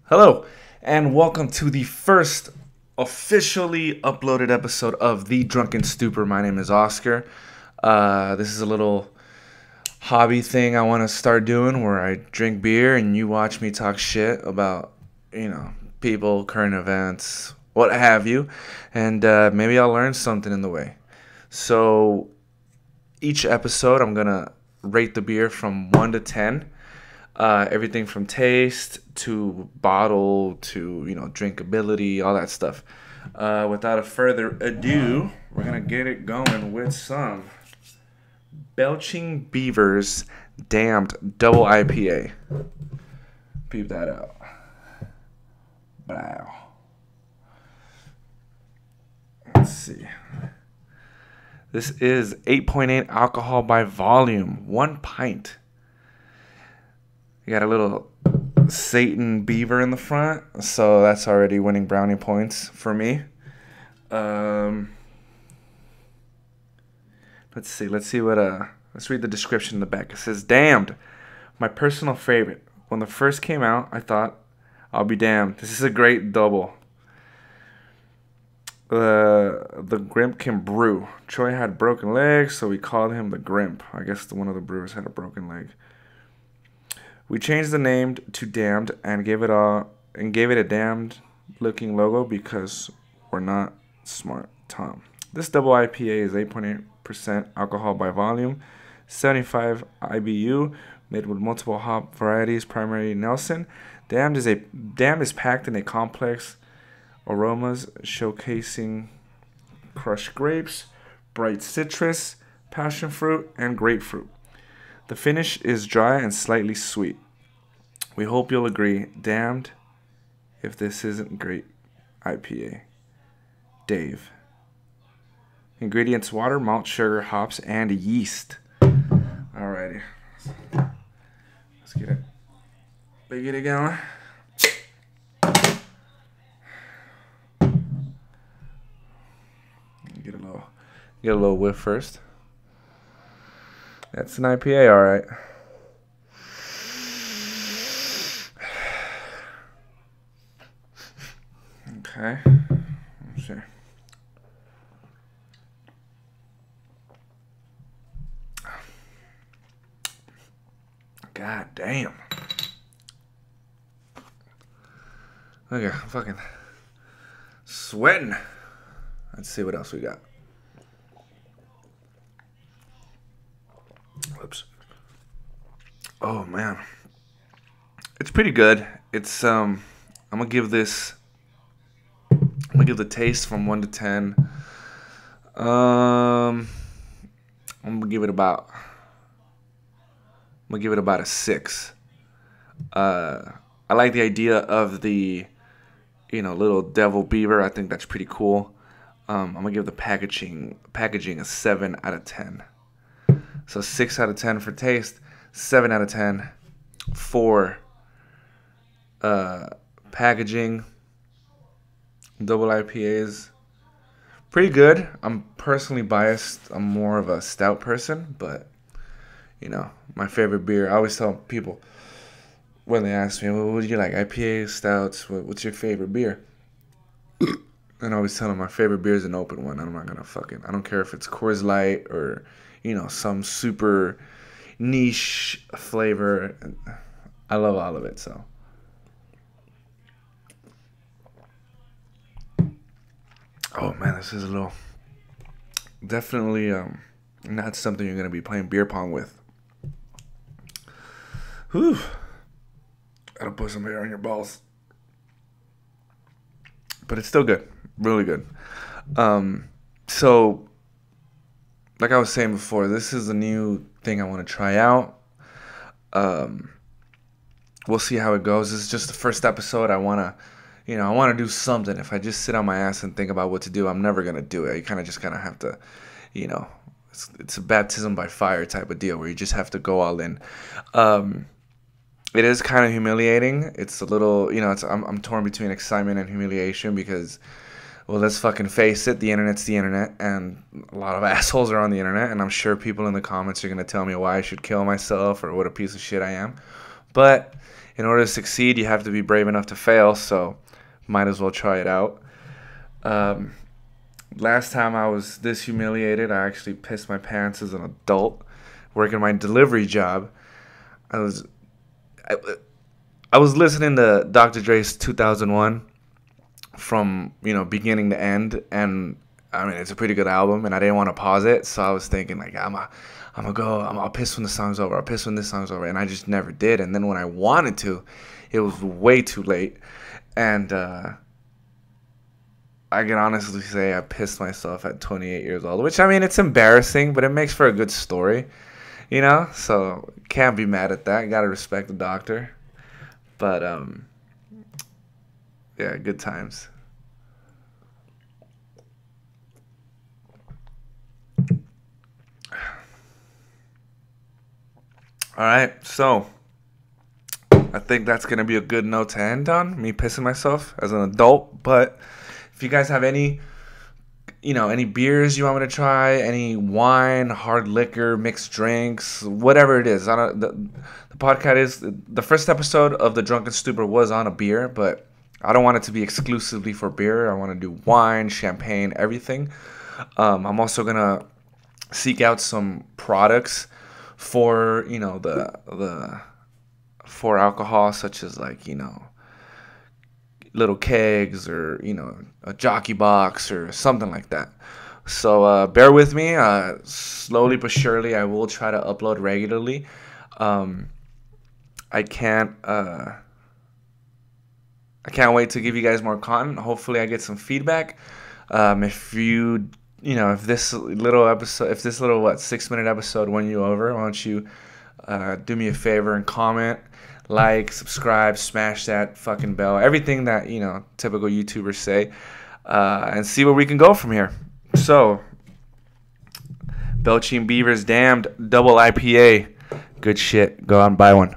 Hello, and welcome to the first officially uploaded episode of the Drunken Stupor. My name is Oscar. This is a little hobby thing I want to start doing where I drink beer and you watch me talk shit about, people, current events, what have you, and maybe I'll learn something in the way. So each episode, I'm going to rate the beer from 1 to 10. Everything from taste to bottle to drinkability, all that stuff. Without a further ado, we're gonna get it going with some Belching Beaver's Damned Double IPA. Peep that out. Wow. Let's see. This is 8.8 alcohol by volume, 1 pint. You got a little Satan beaver in the front, so that's already winning brownie points for me. Let's see what let's read the description in the back. It says, "Damned, my personal favorite. When the first came out, I thought, I'll be damned. This is a great double. The Grimp can brew. Troy had broken legs, so we called him the Grimp. I guess one of the brewers had a broken leg. We changed the name to Damned and gave it a damned looking logo because we're not smart, Tom. This double IPA is 8.8% alcohol by volume, 75 IBU, made with multiple hop varieties, primarily Nelson. Damned is packed in a complex aromas showcasing crushed grapes, bright citrus, passion fruit, and grapefruit. The finish is dry and slightly sweet. We hope you'll agree. Damned if this isn't great IPA. Dave." Ingredients: water, malt, sugar, hops, and yeast. Alrighty. Let's get it. Get it going. Get a little whiff first. That's an IPA, alright. Okay. Let's see. God damn. Okay, I'm fucking sweating. Let's see what else we got. Whoops. Oh man, it's pretty good. It's I'm gonna give the taste from 1 to 10. I'm gonna give it about a 6. I like the idea of the little devil beaver. I think that's pretty cool. I'm gonna give the packaging a 7 out of 10. So 6 out of 10 for taste, 7 out of 10 for packaging. Double IPAs, pretty good. I'm personally biased. I'm more of a stout person, but my favorite beer. I always tell people when they ask me, "Well, what do you like? IPAs, stouts? What's your favorite beer?" And I always tell them my favorite beer is an open one. I'm not gonna I don't care if it's Coors Light or some super niche flavor. I love all of it. So. Oh man, this is definitely not something you're gonna be playing beer pong with. Whew. Gotta put some air on your balls. But it's still good. Really good. So like I was saying before, this is a new thing I want to try out. We'll see how it goes. This is just the first episode. I want to do something. If I just sit on my ass and think about what to do, I'm never going to do it. You kind of have to, it's a baptism by fire type of deal where you just have to go all in. It is kind of humiliating. It's a little, I'm torn between excitement and humiliation because, well, let's fucking face it, the internet's the internet, and a lot of assholes are on the internet, and I'm sure people in the comments are going to tell me why I should kill myself or what a piece of shit I am. But in order to succeed, you have to be brave enough to fail. So might as well try it out. Last time I was this humiliated, I actually pissed my pants as an adult working my delivery job. I was listening to Dr. Dre's 2001 from, beginning to end, and I mean, it's a pretty good album, and I didn't want to pause it, so I was thinking, like, I'll piss when the song's over, I'll piss when this song's over, and I just never did. And then when I wanted to, it was way too late, and I can honestly say I pissed myself at 28 years old, which, I mean, it's embarrassing, but it makes for a good story, so can't be mad at that. Gotta respect the doctor. But yeah, good times. All right, so I think that's gonna be a good note to end on. Me pissing myself as an adult. But if you guys have any beers you want me to try, any wine, hard liquor, mixed drinks, whatever it is. The podcast is, the first episode of the Drunken Stupor was on a beer, but I don't want it to be exclusively for beer. I want to do wine, champagne, everything. I'm also gonna seek out some products for for alcohol, such as like little kegs or a jockey box or something like that. So bear with me. Slowly but surely, I will try to upload regularly. I can't wait to give you guys more content. Hopefully, I get some feedback. If this little 6-minute episode won you over, why don't you do me a favor and comment, like, subscribe, smash that fucking bell, everything that typical YouTubers say, and see where we can go from here. So, Belching Beaver's Damned Double IPA, good shit. Go out and buy one.